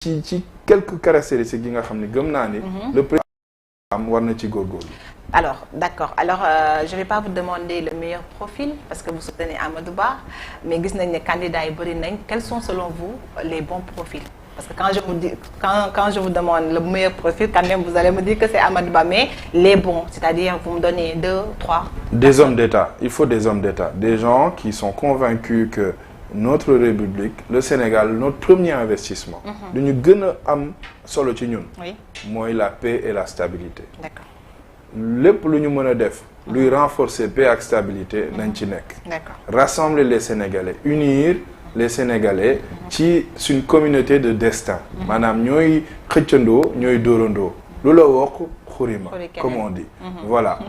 ci quelques caractéristiques yi nga xam ne gëm naa ni le président am war na ci góorgóorlu. Alors, d'accord. Alors, je ne vais pas vous demander le meilleur profil parce que vous soutenez Amadou Ba, mais gis nañ ne candidats yi bëri nañ. Quels sont selon vous les bons profils? Parce que quand je vous demande le meilleur profil, quand même vous allez me dire que c'est Amadou Ba, mais les bons, c'est-à-dire vous me donnez 2, 3. Des hommes d'État. Il faut des hommes d'État, des gens qui sont convaincus que notre République, le Sénégal, notre premier investissement, lu ñu gën a am solo ci ñun. Oui. Mooy la paix et la stabilité. D'accord. Lépp lu ñu mën a def luy renforcer paix ak stabilité nañ ci nekk. D'accord. Rassembler les Sénégalais, unir les Sénégalais ci une communauté de destin. Maanaam ñooy xëccandoo ñooy dóorandoo lu la wokk xurima comme on dit. Voilà.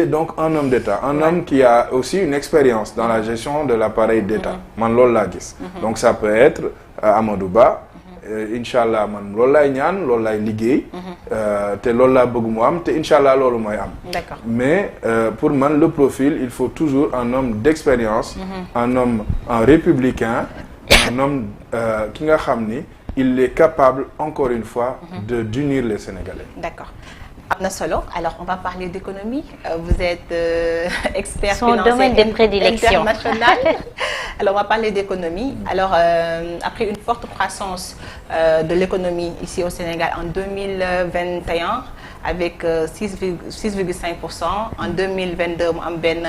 Donc un homme d'État, un homme qui a aussi une expérience dans la gestion de l'appareil d'État. Man loolu laa gis. Donc ça peut être Amadou Ba. Inch'Allah man loolu laay ñaan loolu laay liggéey. te loolu laa bëgg mu am te Inch'Allah loolu mooy am. D'accord. Mais pour man le profil il faut toujours un homme d'expérience. Un homme un républicain. Un homme ki nga xam ni il est capable encore une fois d'unir les Sénégalais. D'accord. Am na solo. Alors on va parler d'économie. Vous êtes expert Son financier domaine de prédilection international. Alors on va parler d'économie. Alors après une forte croissance de l'économie ici au Sénégal en 2021 avec 6,5%, en 2022 mu am benn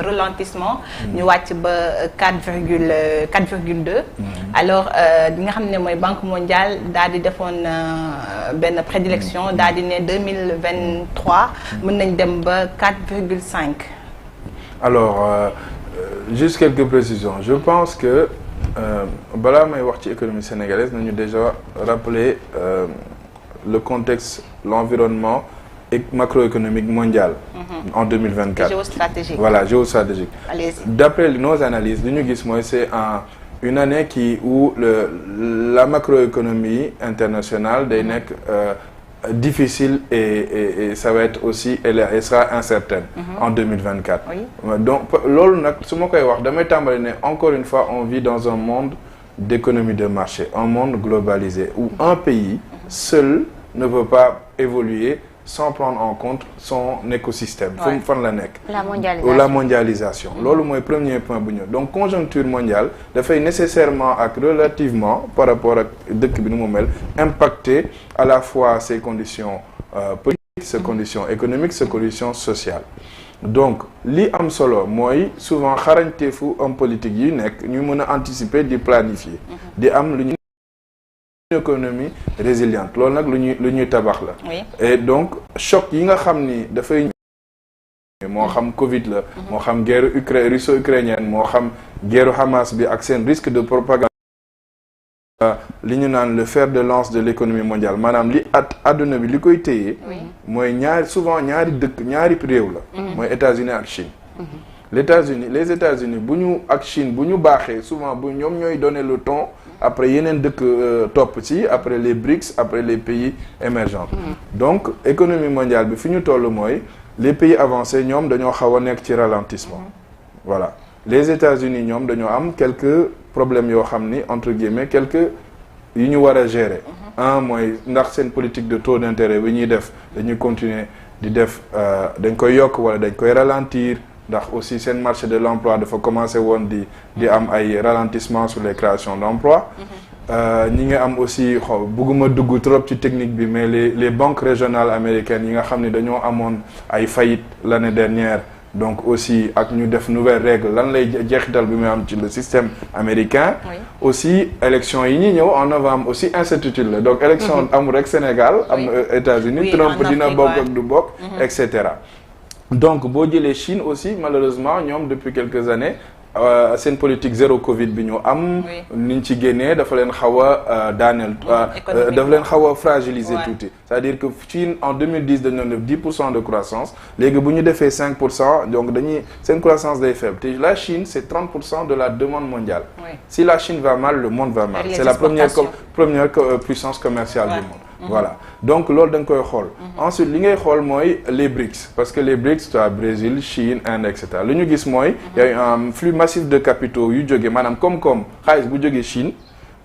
ralentissement ñu wàcc ba 4,2. Alors li nga xam ne mooy Banque mondiale daal di defoon benn prédilection daal di ne 2023 mën nañ dem ba 4,5. Alors juste quelques précisions. Je pense que balaa may wax ci économie sénégalaise nañu déjà rappeler le contexte, l'environnement macroéconomique mondial en 2024. Géostratégique. Voilà, géostratégique. Allez-y. D'après nos analyses, li ñu gis mooy c'est une année où la macroéconomie internationale day nekk difficile et ça va être aussi elle sera incertaine en 2024. Oui. Donc loolu nag su ma koy wax damay tàmbali ne encore une fois on vit dans un monde d'économie de marché, un monde globalisé où un pays seul ne peut pas évoluer sans prendre en compte son écosystème. Ouais. Fan la nekk. La mondialisation. La mondialisation. Loolu mooy premier point bu ñëw. Donc conjoncture mondiale dafay nécessairement ak relativement par rapport ak dëkk bi nu mu mel impacter à la fois ses conditions politiques, ses conditions économiques, ses conditions sociales. Donc li am solo mooy souvent xarañteefu homme politique yi nekk ñu mën a anticiper di planifier. Di am lu ñu économie résiliente loolu nag lu ñuy tabax la. Oui. Et donc choc yi nga xam ni dafay moo xam Covid la moo xam guerre russo-ukrainienne moo xam guerre Hamas bi ak seen risque de propagande li ñu naan le fer de lance de l'économie mondiale maanaam li adduna bi li koy téye mooy souvent ñaari réew la mooy États-Unis ak Chine. Les États-Unis bu ñu ak Chine bu ñu baaxee souvent bu ñoom ñooy donner le ton après yeneen dëkk topp ci après les BRICS après les pays émergents. Donc économie mondiale bi fi ñu toll mooy les pays avancés ñoom dañoo xaw a nekk ci ralentissement. Voilà les États-Unis ñoom dañoo am quelques problèmes yoo xam ni entre guillemets quelques yu ñu war a gérer. Un mooy ndax seen politique de taux d'intérêt bi ñuy def dañuy continuer di def dañ koy yokk wala dañ koy ralentir. Ndax aussi seen marché de l'emploi dafa commencé woon di am ay ralentissement sur les créations d'emplois. ñi nga am aussi bëgguma dugg trop ci technique bi mais les banques régionales américaines yi nga xam ne dañoo amoon ay faillite l'année dernière donc aussi ak ñu def nouvelle règle lan lay jeexital bi muy am ci le système américain. Oui. Aussi élection yi ñi ñëw en novembre aussi incertitude la donc élection amul rek Sénégal am États-Unis. Oui, Trump dina bokk ak du bokk. Mm-hmm. etc. Donc boo jëlee Chine aussi malheureusement ñoom depuis quelques années seen politique zéro Covid bi ñu am. ni ñu ci génnee dafa leen xaw a daaneel. dafa leen xaw a fragiliser tuuti. C'est-à-dire que Chine en 2010 dañu doon def 10% de croissance léegi bu ñu defee 5% donc seen croissance day faible te la Chine c'est 30% de la demande mondiale. Oui. Si la Chine va mal le monde va mal. C'est la première puissance commerciale du monde. Voilà donc loolu da nga koy xool. Ensuite li ngay xool mooy les BRICS parce que les BRICS tu as Brésil Chine Inde et cetera lu ñu gis mooy. y a eu un flux massif de capitaux yu jógee maanaam koom-koom xaalis bu jógee Chine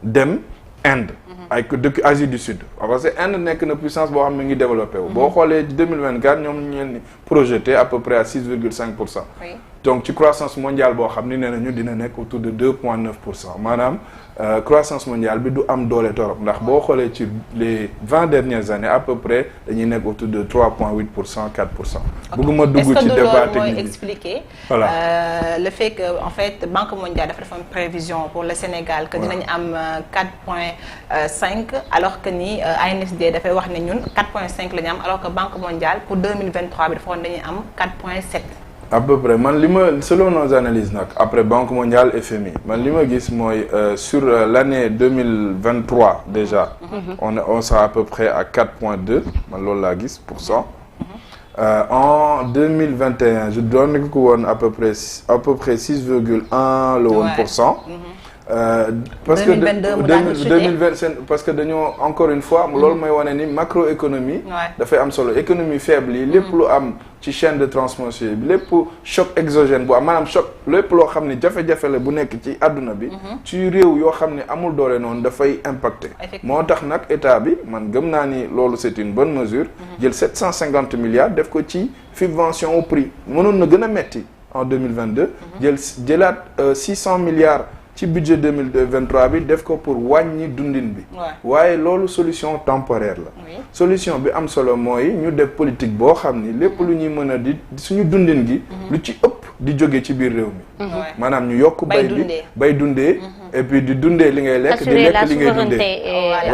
dem Inde. ak dëkk Asie du Sud parce que Inde nekk na puissance boo xam ne ngi développé wu. boo xoolee 2024 ñoom ñu leen projeté à peu près à 6,5%. Oui. donc ci croissance mondiale boo xam ni nee nañu dina nekk autour de 2,9%. maanaam croissance mondiale bi du am doole torop ndax boo xoolee ci les 20 dernières années à peu près dañuy nekk autour de 3,8%, 4%. bëgguma dugg ci débat technique est-ce que expliquer le fait que en fait Banque mondiale dafa defoon prévision pour le Sénégal que dinañ am 4,5 alors que ni ANSD dafay wax ne ñun 4,5 la ñu am alors que Banque mondiale pour 2023 bi dafa woon dañuy am 4,7. à peu près man li ma selon nos analyses nag après Banque mondiale FMI man li ma gis mooy sur l'année 2023 déjà on sera à peu près à 4,2 man loolu laa gis pour cent. En 2021 je doon ko woon à peu près 6,1 la woon pour cent. Parce 2022, que 2020 parce que dañoo encore une fois loolu mooy wane ni macroéconomie dafay am solo économie faible yi lépp lu am ci chaîne de transmission bi lépp choc exogène bu am maanaam choc lépp loo xam ne jafe-jafe la bu nekk ci àdduna bi ci réew yoo xam ne amul doole noonu dafay impacté moo tax nag état bi man gëm naa ni loolu c'est une bonne mesure jël 750 milliards def ko ci subvention au prix mënoon na gën a metti en 2022 jëlaat 600 milliards ci budget 2023 bi def ko pour wàññi dundin bi waaye loolu solution temporaire la solution bi am solo mooy ñu def politique boo xam ni lépp lu ñuy mën a di suñu dundin gi lu ci ëpp di jóge ci biir réew mi maanaam ñu yokk bay dundee et puis di dundee li ngay lekk di lekk li ngay dundee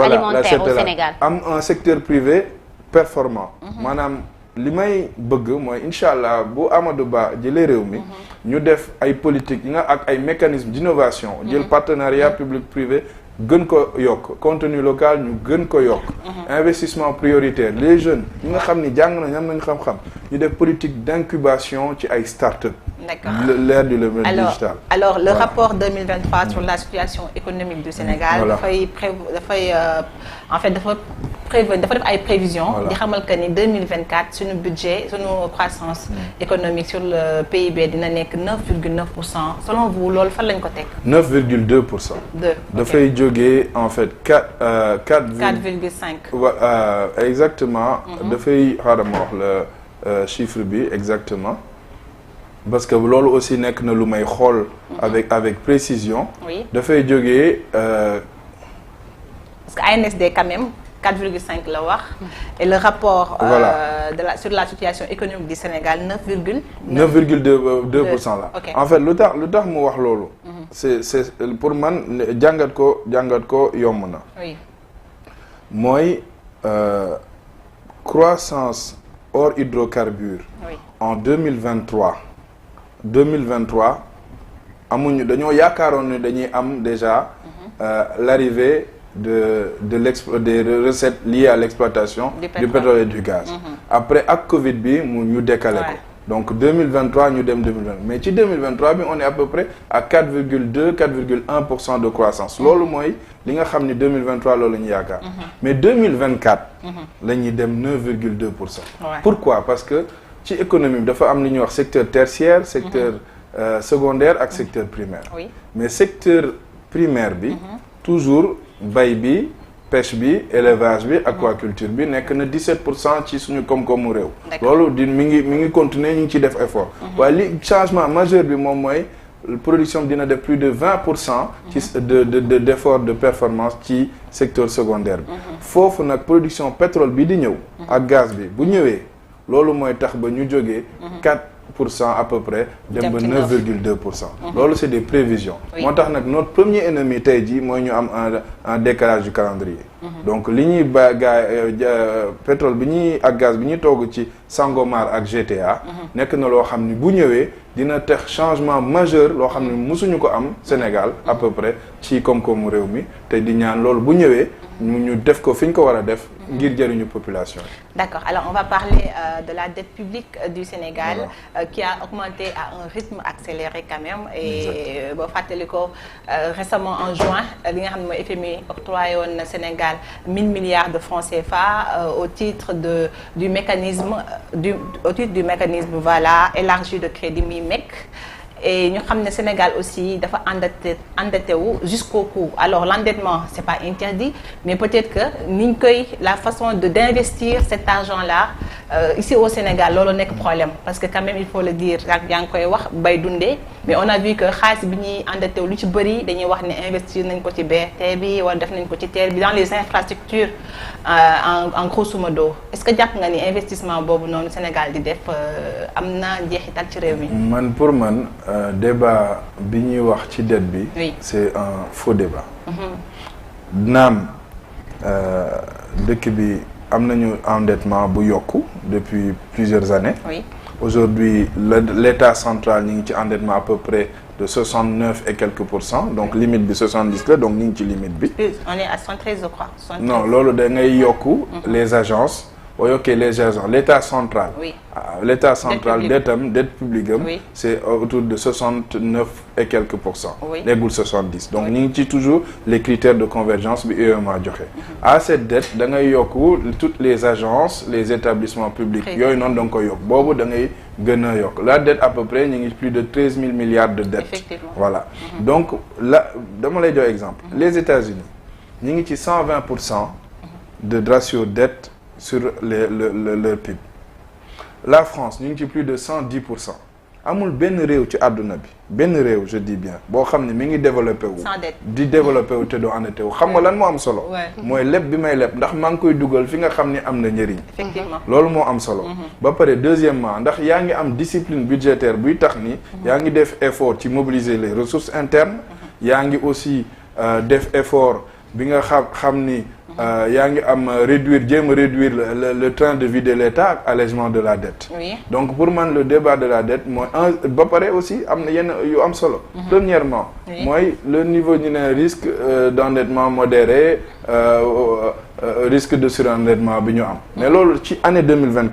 alimentaire au Sénégal am un secteur privé performant maanaam li may bëgg mooy incha allah bu Amadou Ba jëlee réew mi ñu def ay politique yi nga ak ay mécanismes d'innovation jël partenariat public privé gën ko yokk contenu local ñu gën ko yokk investissement prioritaire les jeunes ñi nga xam ni jàng nañ am nañ xam-xam ñu def politique d'incubation ci ay start-up l'ère du digital alors le rapport 2023 sur la situation économique du Sénégal dafay en fait dafa def ay prévisions di xamal que ni 2024 suñu budget suñu croissance économique sur le PIB dina nekk 9,9%. Selon vous loolu fan lañ ko teg 9,2%. dafay jógee en fait 4,5 exactement dafay xaaral ma wax la chiffre bi exactement parce que loolu aussi nekk na lu may xool avec précision dafay jógee parce que ANSD quand même 4,5 la wax et le rapport sur la situation économique du Sénégal 9,2% la en fait lu tax mu wax loolu c'est pour man jàngat ko yomb na mooy croissance hors hydrocarbures en 2023 amuñu dañoo yaakaaroon ne dañuy am déjà l'arrivée des recettes liées à l'exploitation du pétrole et du gaz après ak Covid bi ñu décalé ko donc 2023 ñu dem 2020 mais ci 2023 bi on est à peu près à 4,1% de croissance loolu mooy li nga xam ni 2023 loolu la ñu yaakaar mais 2024 la ñuy dem 9,2%. Pourquoi? Parce que ci économie bi dafa am li ñuy wax secteur tertiaire secteur secondaire ak secteur primaire mais secteur primaire bi toujours bay bi pêche bi élevage bi aquaculture bi nekk na 17% ci suñu koom-koomu réew loolu mi ngi continuer ñu ngi ciy def effort waaye li changement majeur bi moom mooy production dina def plus de 20% ci d'effort de performance ci secteur secondaire bi foofu nag production pétrole bi di ñëw ak gaz bi bu ñëwee loolu mooy tax ba ñu jógee 4% à peu près dem ba 9,2%. loolu c'est des prévisions moo tax nag notre premier ennemi tey jii mooy ñu am un décalage du calendrier donc li ñuy pétrole bi ñuy ak gaz bi ñuy togg ci Sangomar ak GTA nekk na loo xam ni bu ñëwee dina tax changement majeur loo xam ne mësuñu ko am Sénégal à peu près ci koom-koomu réew mi te di ñaan loolu bu ñëwee ñu def ko fi ñu ko war a def ngir jëriñu population. D'accord, alors on va parler de la dette publique du Sénégal qui a augmenté à un rythme accéléré quand même et boo fàttali ko récemment en juin li nga xam ne mooy FMI octroyé woon na Sénégal 1000 milliards de francs CFA au titre du mécanisme voilà élargi de crédit MIMEC et ñu xam ne Sénégal aussi dafa endetté wu jusqu'au cou. Alors l'endettement c'est pas interdit, mais peut-être que niñ koy la façon d'investir cet argent-là ici au Sénégal loolu nekk problème parce que quand même il faut le dire yaa ngi koy wax bay dundee, mais on a vu que xaalis bi ñuy endetté wu lu ci bëri dañuy wax ne investir nañ ko ci BRT bi wala def nañ ko ci TER bi dans les infrastructures en grosso modo. Est-ce que jàpp nga ni investissement boobu noonu Sénégal di def am na njeexital ci réew mi? Man pour man débat bi ñuy wax ci dette bi. Oui. C'est un faux débat. Naam dëkk bi am nañu endettement bu yokku depuis plusieurs années. Oui. Aujourd'hui l'État central ñu ngi ci endettement à peu près de 69 et quelques %, donc limite bi 70 la, donc ñu ngi ci limite bi. On est à 73 je crois. 73. Non loolu da ngay yokku les agences. boo yokkee les agents l'État central. Oui. L'État central dette publique am. Oui. C'est autour de 69 et quelques %. Oui. Léegul 70. Donc ñu ngi ci toujours les critères de convergence bi UEMOA joxe. À cette dette da ngay yokku toutes les agences les établissements publics. yooyu noonu da nga koy yokk boobu da ngay gën a yokk la dette à peu près ñu ngi plus de 13 000 milliards de dettes. Effectivement. Voilà. Donc là dama lay jox exemple. Les États-Unis ñu ngi ci 120% de ratio dette sur leur PIB. La France ñu ngi ci plus de 110%. amul benn réew ci àdduna bi benn réew je dis bien boo xam ne mi ngi développé wu. Sans dette. di développé wu te doo endetté wu xam nga lan moo am solo. mooy leb bi may leb ndax maa ngi koy dugal fi nga xam ni am na njëriñ. Effectivement. loolu moo am solo. ba pare deuxièmement ndax yaa ngi am discipline budgétaire buy tax ni. yaa ngi def effort ci mobiliser les ressources internes. yaa ngi aussi def effort bi nga xam ni. yaa ngi am jéem a réduire le train de vie de l'État ak allègement de la dette. Oui. Donc pour man le débat de la dette mooy ba pare aussi am na yenn yu am solo. Premièrement. Oui. mooy le niveau ñu ne risque d'endettement modéré risque de surendettement bi ñu am. mais loolu ci année 2024.